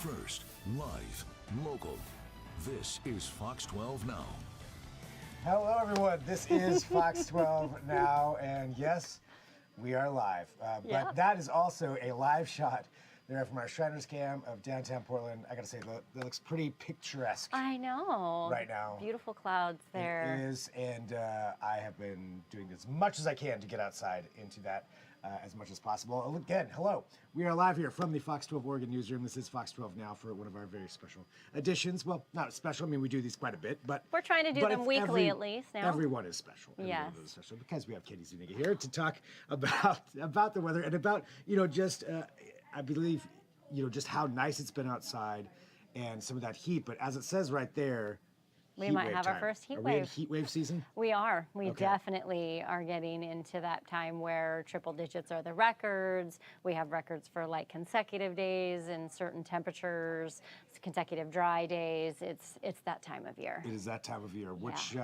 First, live, local. This is Fox 12 Now. Hello, everyone. This is Fox 12 Now, and yes, we are live. But that is also a live shot there from our Shriners Cam of downtown Portland. I gotta say, that looks pretty picturesque. I know. Right now. Beautiful clouds there. It is, and I have been doing as much as I can to get outside into that as much as possible. Again, hello. We are live here from the Fox 12 Oregon newsroom. This is Fox 12 Now for one of our very special editions. Well, not special. I mean, we do these quite a bit, but we're trying to do them weekly at least now. Everyone is special. Yes. Everyone is special because we have Katie Zuniga here to talk about the weather and about, just I believe, just how nice it's been outside and some of that heat. But as it says right there, we might have our first heat wave. Are we in heat wave season? We are. We definitely are getting into that time where triple digits are the records. We have records for like consecutive days and certain temperatures, consecutive dry days. It's that time of year. It is that time of year, which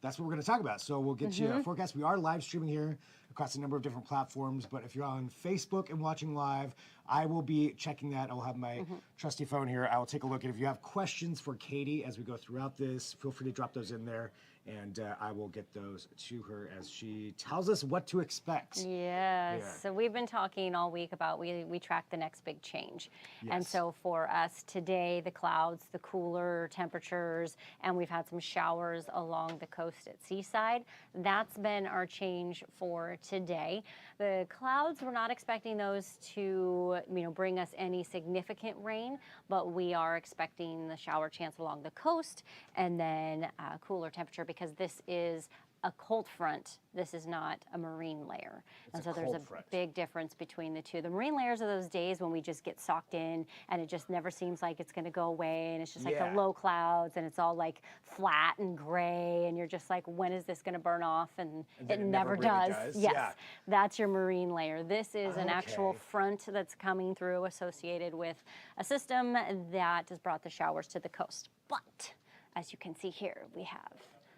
that's what we're going to talk about. So we'll get you a forecast. We are live streaming here across a number of different platforms, but if you're on Facebook and watching live, I will be checking that. I will have my trusty phone here. I will take a look. And if you have questions for Katie as we go throughout this, feel free to drop those in there, and I will get those to her as she tells us what to expect. Yes. Yeah. So we've been talking all week about we track the next big change. Yes. And so for us today, the clouds, the cooler temperatures, and we've had some showers along the coast at Seaside. That's been our change for today. The clouds, we're not expecting those to bring us any significant rain, but we are expecting the shower chance along the coast and then cooler temperature because this is a cold front. This is not a marine layer. And so there's a big difference between the two. The marine layers are those days when we just get socked in and it just never seems like it's going to go away. And it's just like the low clouds and it's all like flat and gray. And you're just like, when is this going to burn off? And it never really does. Yes, that's your marine layer. This is an actual front that's coming through associated with a system that has brought the showers to the coast. But as you can see here, we have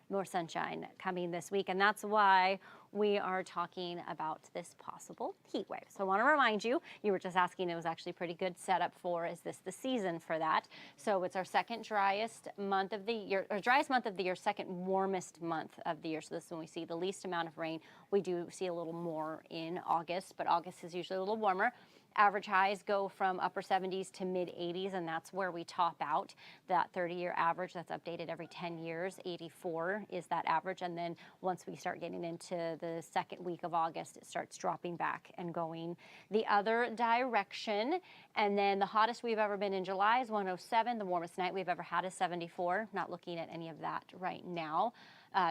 more sunshine coming this week, and that's why we are talking about this possible heat wave. So I want to remind you, you were just asking, it was actually pretty good setup for, is this the season for that? So it's our second driest month of the year, or driest month of the year, second warmest month of the year. So this is when we see the least amount of rain. We do see a little more in August, but August is usually a little warmer. Average highs go from upper 70s to mid 80s, and that's where we top out. That 30-year average that's updated every 10 years, 84 is that average. And then once we start getting into the second week of August, it starts dropping back and going the other direction. And then the hottest we've ever been in July is 107. The warmest night we've ever had is 74. Not looking at any of that right now.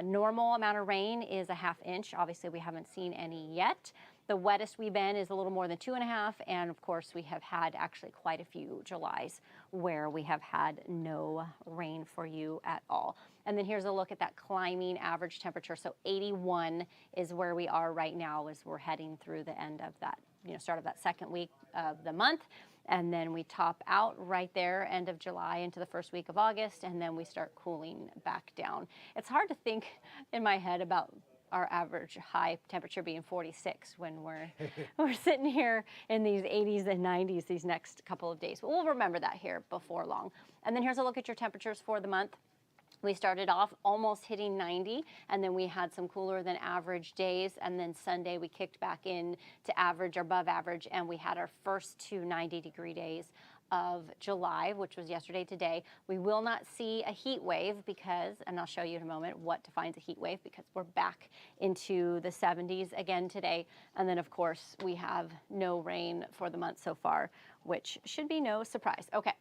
Normal amount of rain is a ½ inch. Obviously, we haven't seen any yet. The wettest we've been is a little more than 2.5, and of course we have had actually quite a few Julys where we have had no rain for you at all. And then here's a look at that climbing average temperature. So 81 is where we are right now as we're heading through the end of that, start of that second week of the month. And then we top out right there, end of July into the first week of August, and then we start cooling back down. It's hard to think in my head about our average high temperature being 46 when we're sitting here in these 80s and 90s these next couple of days. But we'll remember that here before long. And then here's a look at your temperatures for the month. We started off almost hitting 90, and then we had some cooler than average days, and then Sunday we kicked back in to average or above average, and we had our first 2 90-degree days of July, which was yesterday, today. We will not see a heat wave because, and I'll show you in a moment what defines a heat wave, because we're back into the 70s again today. And then of course we have no rain for the month so far, which should be no surprise. Okay.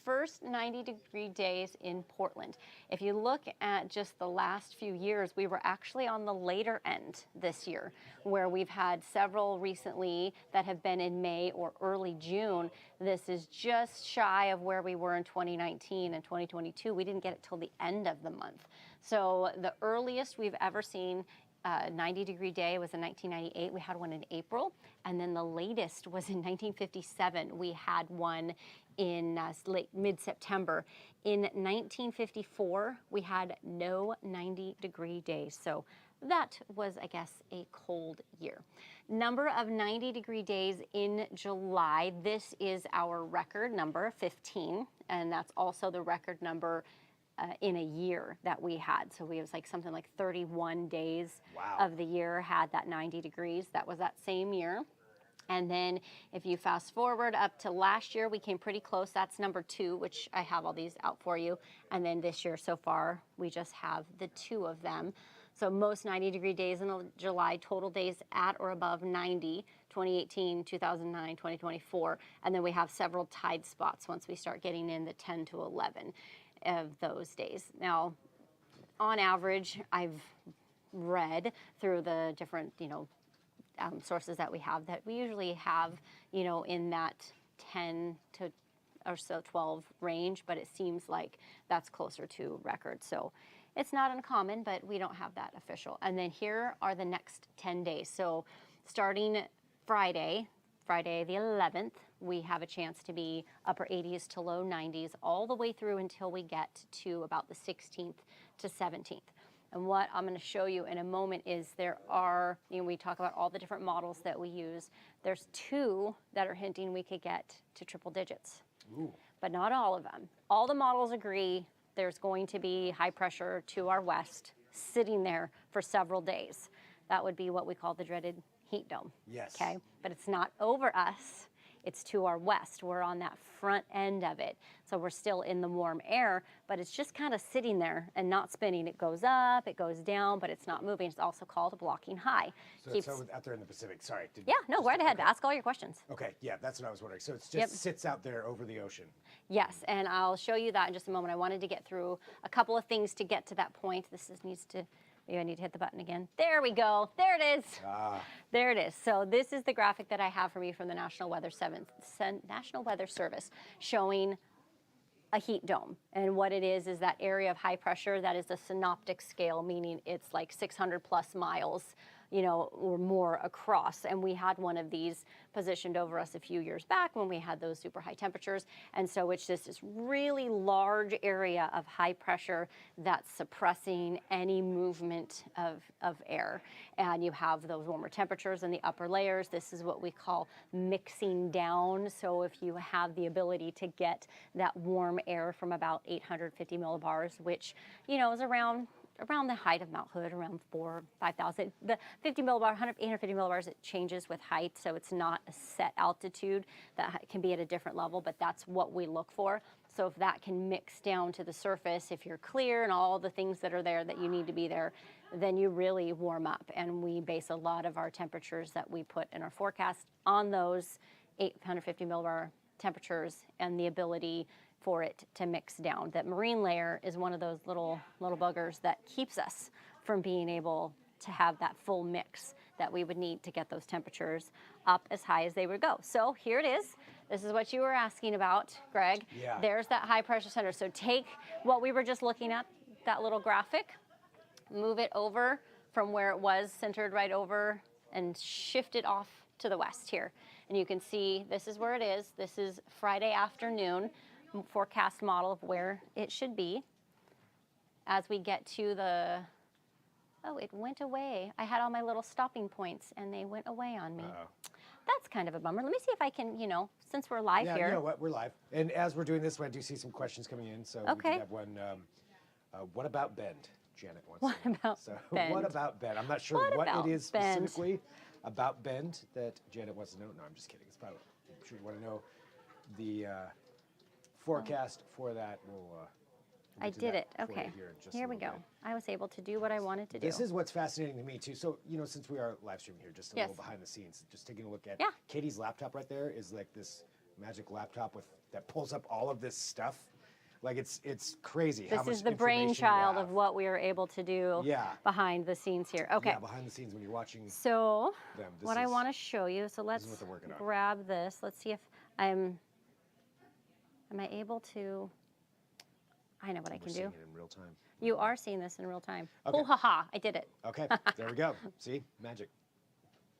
First 90-degree days in Portland. If you look at just the last few years, we were actually on the later end this year, where we've had several recently that have been in May or early June. This is just shy of where we were in 2019 and 2022. We didn't get it till the end of the month. So the earliest we've ever seen 90-degree day was in 1998. We had one in April, and then the latest was in 1957. We had one in mid-September. In 1954, we had no 90-degree days. So that was, I guess, a cold year. Number of 90-degree days in July. This is our record number, 15, and that's also the record number in a year that we had. So we was like something like 31 days of the year had that 90 degrees. That was that same year. And then if you fast forward up to last year, we came pretty close. That's number 2, which I have all these out for you. And then this year so far, we just have the 2 of them. So most 90-degree days in July, total days at or above 90, 2018, 2009, 2024. And then we have several tide spots once we start getting in the 10 to 11 of those days. Now, on average, I've read through the different, sources that we have that we usually have, in that 10 to or so 12 range, but it seems like that's closer to record. So it's not uncommon, but we don't have that official. And then here are the next 10 days. So starting Friday the 11th, we have a chance to be upper 80s to low 90s all the way through until we get to about the 16th to 17th. And what I'm going to show you in a moment is there are, we talk about all the different models that we use. There's 2 that are hinting we could get to triple digits, but not all of them. All the models agree there's going to be high pressure to our west sitting there for several days. That would be what we call the dreaded heat dome. Yes. Okay, but it's not over us. It's to our west. We're on that front end of it. So we're still in the warm air, but it's just kind of sitting there and not spinning. It goes up, it goes down, but it's not moving. It's also called a blocking high. So it's out there in the Pacific. Sorry. Yeah, no, right ahead. Okay. Ask all your questions. Okay, yeah, that's what I was wondering. So it just sits out there over the ocean. Yes, and I'll show you that in just a moment. I wanted to get through a couple of things to get to that point. Maybe I need to hit the button again. There we go. There it is. There it is. So this is the graphic that I have for you from the National Weather Service showing a heat dome. And what it is that area of high pressure that is a synoptic scale, meaning it's like 600 plus miles, or more across. And we had one of these positioned over us a few years back when we had those super high temperatures. And so it's just this really large area of high pressure that's suppressing any movement of air. And you have those warmer temperatures in the upper layers. This is what we call mixing down. So if you have the ability to get that warm air from about 850 millibars, which, is around the height of Mount Hood, around 5,000. The 50 millibars, 850 millibars, it changes with height, so it's not a set altitude. That can be at a different level, but that's what we look for. So if that can mix down to the surface, if you're clear and all the things that are there that you need to be there, then you really warm up. And we base a lot of our temperatures that we put in our forecast on those 850 millibar temperatures and the ability for it to mix down. That marine layer is one of those little buggers that keeps us from being able to have that full mix that we would need to get those temperatures up as high as they would go. So here it is. This is what you were asking about, Greg. Yeah. There's that high pressure center. So take what we were just looking at, that little graphic, move it over from where it was centered right over and shift it off to the west here. And you can see this is where it is. This is Friday afternoon forecast model of where it should be. As we get to the, it went away. I had all my little stopping points and they went away on me. That's kind of a bummer. Let me see if I can, since we're live here. Yeah, you know what, we're live. And as we're doing this, I do see some questions coming in. So we do have one, what about Bend? Janet wants to know. Bend? What about Bend? I'm not sure what it is specifically about Bend that Janet wants to know. No, I'm just kidding. It's probably, I'm sure you want to know the forecast for that. I did it. Okay. Here we go. I was able to do what I wanted to do. This is what's fascinating to me too. So, since we are live streaming here, just a little behind the scenes, just taking a look at Katie's laptop right there is like this magic laptop that pulls up all of this stuff. Like it's crazy. This is the brainchild of what we were able to do behind the scenes here. Okay. Yeah, behind the scenes when you're watching so them. What I want to show you, so let's grab this. Let's see if am I able to, I know what I can do. Seeing it in real time. You are seeing this in real time. Okay. Oh, haha, I did it. Okay, there we go. See, magic.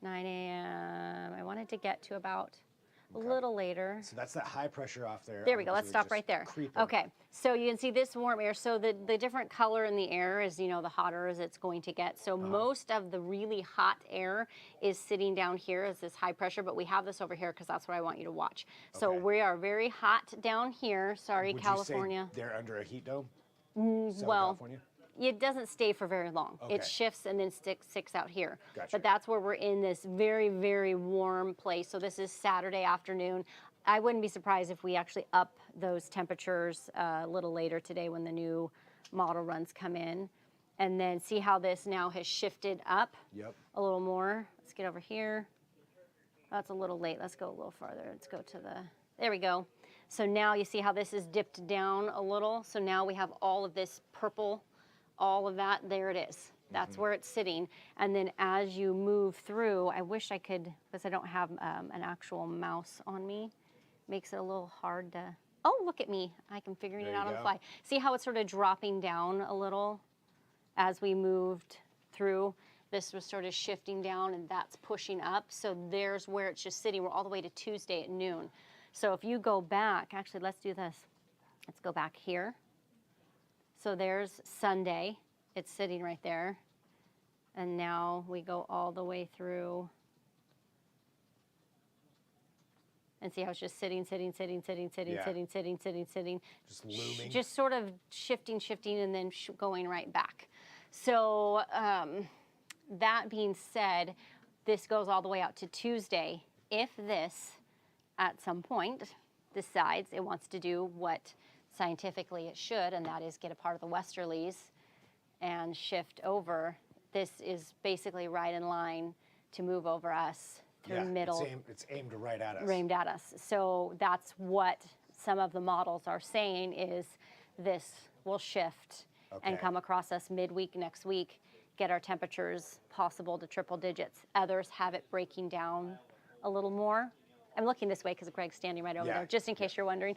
9 a.m. I wanted to get to about, a little later. So that's that high pressure off there. There we go. Let's stop right there. Okay. So you can see this warm air. So the different color in the air is, you know, the hotter as it's going to get. So most of the really hot air is sitting down here as this high pressure, but we have this over here because that's what I want you to watch. So we are very hot down here. Sorry, California. You say they're under a heat dome? Well, California? It doesn't stay for very long. It shifts and then sticks out here. Gotcha. But that's where we're in this very, very warm place. So this is Saturday afternoon. I wouldn't be surprised if we actually up those temperatures a little later today when the new model runs come in. And then see how this now has shifted up a little more. Let's get over here. That's a little late. Let's go a little farther. Let's go to the, there we go. So now you see how this is dipped down a little. So now we have all of this purple, all of that, there it is. That's where it's sitting. And then as you move through, I wish I could, because I don't have an actual mouse on me, makes it a little hard to, oh, look at me. I can figure it out on the fly. See how it's sort of dropping down a little as we moved through? This was sort of shifting down and that's pushing up. So there's where it's just sitting. We're all the way to Tuesday at noon. So if you go back, actually, let's do this. Let's go back here. So there's Sunday, it's sitting right there. And now we go all the way through. And see how it's just sitting. Just looming. Just sort of shifting, and then going right back. So that being said, this goes all the way out to Tuesday. If this, at some point, decides it wants to do what scientifically it should, and that is get a part of the westerlies and shift over. This is basically right in line to move over us through the middle. It's aimed right at us. Aimed at us. So that's what some of the models are saying is this will shift and come across us midweek next week, get our temperatures possible to triple digits. Others have it breaking down a little more. I'm looking this way because Greg's standing right over there, just in case you're wondering.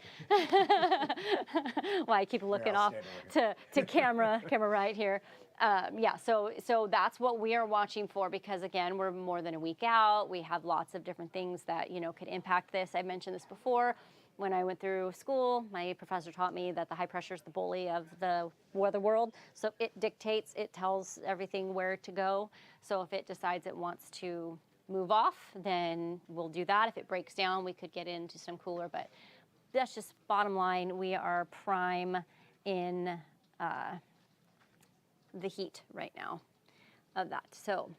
Why I keep looking off to camera right here. So that's what we are watching for because, again, we're more than a week out. We have lots of different things that, you know, could impact this. I mentioned this before. When I went through school, my professor taught me that the high pressure is the bully of the weather world. So it dictates, it tells everything where to go. So if it decides it wants to move off, then we'll do that. If it breaks down, we could get into some cooler, but that's just bottom line. We are prime in the heat right now of that. So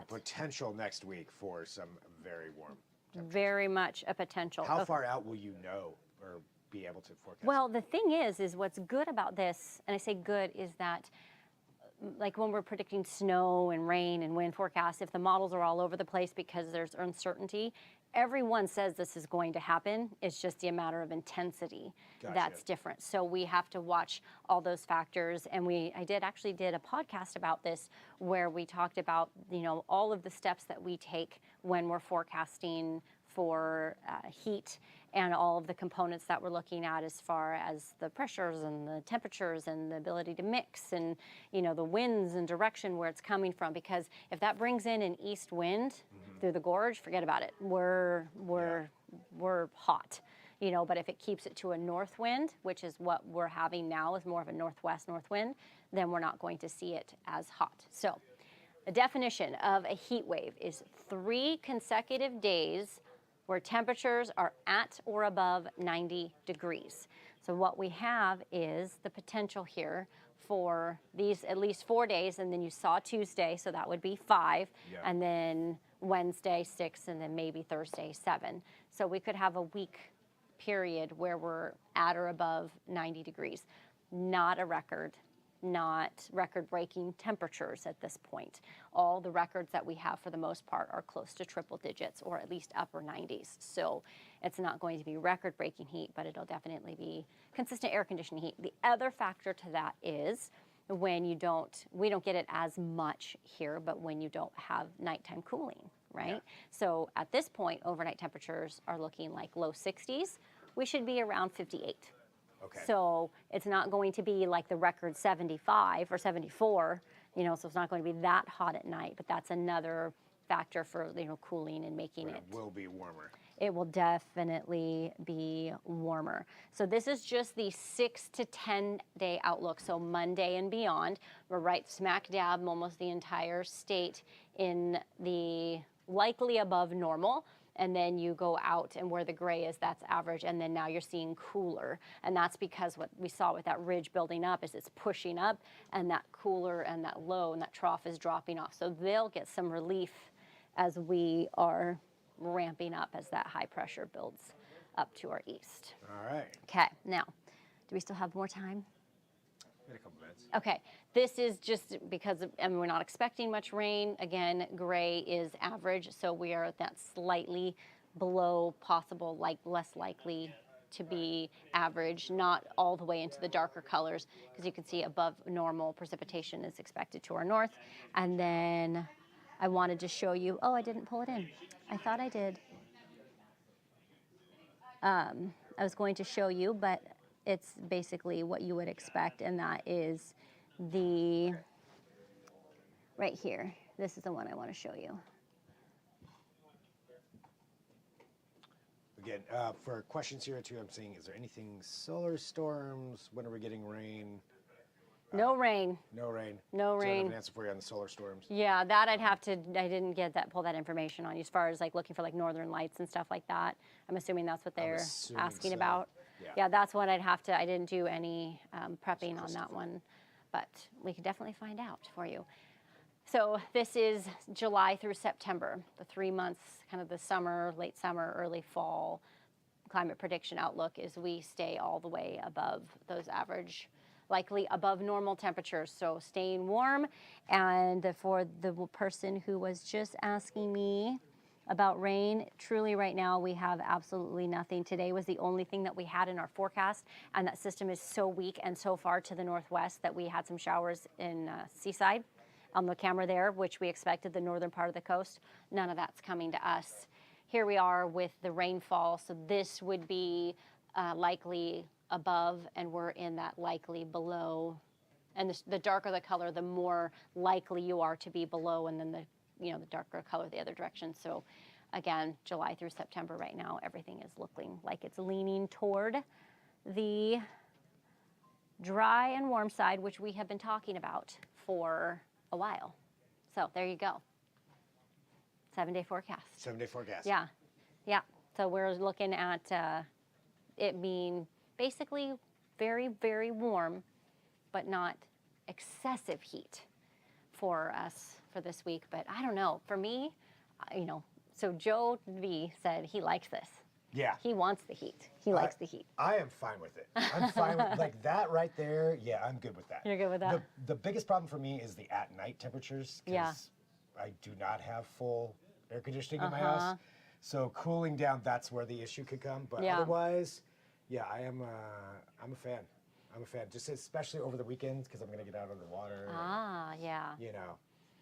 potential next week for some very warm temperatures. Very much a potential. How far out will you know or be able to forecast? Well, the thing is what's good about this, and I say good, is that like when we're predicting snow and rain and wind forecasts, if the models are all over the place because there's uncertainty, everyone says this is going to happen. It's just a matter of intensity that's different. So we have to watch all those factors. And I actually did a podcast about this where we talked about, you know, all of the steps that we take when we're forecasting for heat and all of the components that we're looking at as far as the pressures and the temperatures and the ability to mix and, you know, the winds and direction where it's coming from. Because if that brings in an east wind through the gorge, forget about it. We're hot, you know, but if it keeps it to a north wind, which is what we're having now is more of a northwest north wind, then we're not going to see it as hot. So the definition of a heat wave is 3 consecutive days where temperatures are at or above 90 degrees. So what we have is the potential here for these at least 4 days, and then you saw Tuesday, so that would be 5, and then Wednesday 6, and then maybe Thursday 7. So we could have a week period where we're at or above 90 degrees. Not a record, not record-breaking temperatures at this point. All the records that we have for the most part are close to triple digits or at least upper 90s. So it's not going to be record-breaking heat, but it'll definitely be consistent air conditioning heat. The other factor to that is when we don't get it as much here, but when you don't have nighttime cooling, right? So at this point, overnight temperatures are looking like low 60s. We should be around 58. Okay. So it's not going to be like the record 75 or 74, you know, so it's not going to be that hot at night, but that's another factor for, you know, cooling and making it. It will be warmer. it will definitely be warmer. So this is just the 6 to 10 day outlook. So Monday and beyond, we're right smack dab, almost the entire state in the likely above normal. And then you go out, and where the gray is, that's average. And then now you're seeing cooler. And that's because what we saw with that ridge building up is it's pushing up, and that cooler and that low and that trough is dropping off. So they'll get some relief as we are ramping up as that high pressure builds up to our east. All right. Okay, now, do we still have more time? In a couple minutes. Okay, this is just because we're not expecting much rain. Again, gray is average, so we are at that slightly below possible, like less likely to be average, not all the way into the darker colors, because you can see above normal precipitation is expected to our north. And then I wanted to show you, oh, I didn't pull it in. I thought I did. I was going to show you, but it's basically what you would expect, and that is the, right here. This is the one I want to show you. Again, for questions here too, I'm saying, is there anything solar storms? When are we getting rain? No rain. No rain. No So I don't rain. have an answer for you on the solar storms. Yeah, that I'd have to, I didn't get that, pull that information on you as far as like looking for like northern lights and stuff like that. I'm assuming that's what they're assuming asking so. about. Yeah. Yeah, that's what I'd have to, I didn't do any prepping on that one, but we could definitely find out for you. So this is July through September, the 3 months, kind of the summer, late summer, early fall climate prediction outlook is we stay all the way above those average, likely above normal temperatures, so staying warm. And for the person who was just asking me about rain, truly right now we have absolutely nothing. Today was the only thing that we had in our forecast, and that system is so weak and so far to the northwest that we had some showers in Seaside on the camera there, which we expected, the northern part of the coast. None of that's coming to us. Here we are with the rainfall, so this would be likely above, and we're in that likely below. And the darker the color, the more likely you are to be below, and then the darker color the other direction. So again, July through September right now, everything is looking like it's leaning toward the dry and warm side, which we have been talking about for a while. So there you go. 7-day forecast. 7-day forecast. Yeah, yeah. So we're looking at it being basically very, very warm, but not excessive heat for us for this week. But I don't know. For me, so Joe V said he likes this. Yeah. He wants the heat. He likes the heat. I am fine with it. I'm fine with like that right there. Yeah, I'm good with that. You're good with that? The biggest problem for me is the at night temperatures, because I do not have full air conditioning in my house. So cooling down, that's where the issue could come. But otherwise, yeah, I'm a fan. I'm a fan, just especially over the weekends, because I'm going to get out on the water. Yeah.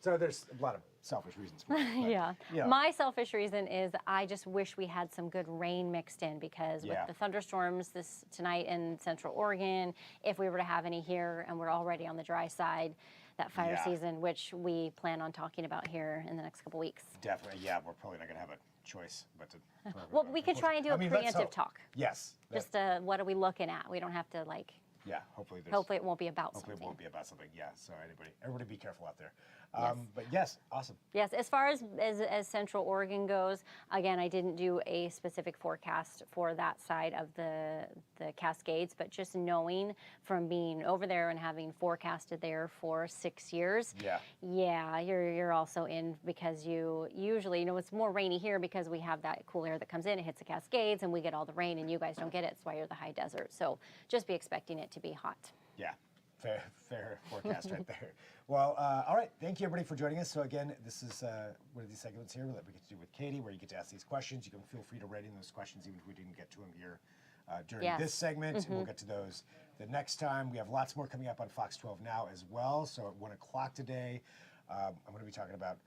So there's a lot of selfish reasons for it. But, yeah. My selfish reason is I just wish we had some good rain mixed in, because with the thunderstorms tonight in Central Oregon, if we were to have any here, and we're already on the dry side, that fire season, which we plan on talking about here in the next couple weeks. Definitely, yeah. We're probably not going to have a choice but to. Well, we could try and do a preemptive talk. Yes. Just what are we looking at? We don't have to like. Yeah, hopefully it won't be about something. Hopefully it won't be about something. Yeah. So everybody be careful out there. But yes, awesome. Yes, as far as Central Oregon goes, again, I didn't do a specific forecast for that side of the Cascades, but just knowing from being over there and having forecasted there for 6 years, you're also in, because you usually, it's more rainy here because we have that cool air that comes in, it hits the Cascades, and we get all the rain, and you guys don't get it. That's why you're the high desert. So just be expecting it to be hot. Yeah. Fair forecast right there. Well, all right. Thank you, everybody, for joining us. So again, this is one of these segments here that we get to do with Katie, where you get to ask these questions. You can feel free to write in those questions, even if we didn't get to them here during this segment. We'll get to those the next time. We have lots more coming up on Fox 12 Now as well. So at 1 o'clock today, I'm going to be talking about,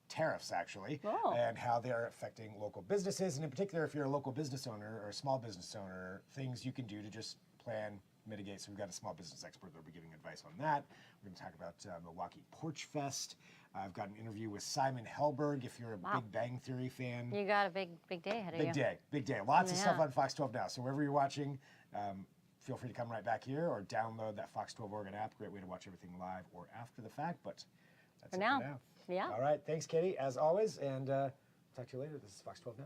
tariffs, actually, and how they're affecting local businesses. And in particular, if you're a local business owner or a small business owner, things you can do to just plan, mitigate. So we've got a small business expert that'll be giving advice on that. We're going to talk about Milwaukee Porch Fest I've got an interview with Simon Helberg, if you're a Big Bang Theory fan. You got a big day ahead of you. Big day. Lots of stuff on Fox 12 now. So wherever you're watching, feel free to come right back here or download that Fox 12 Oregon app. Great way to watch everything live or after the fact, but that's it for now. Yeah. All right. Thanks, Katie, as always, and talk to you later. This is Fox 12 Now.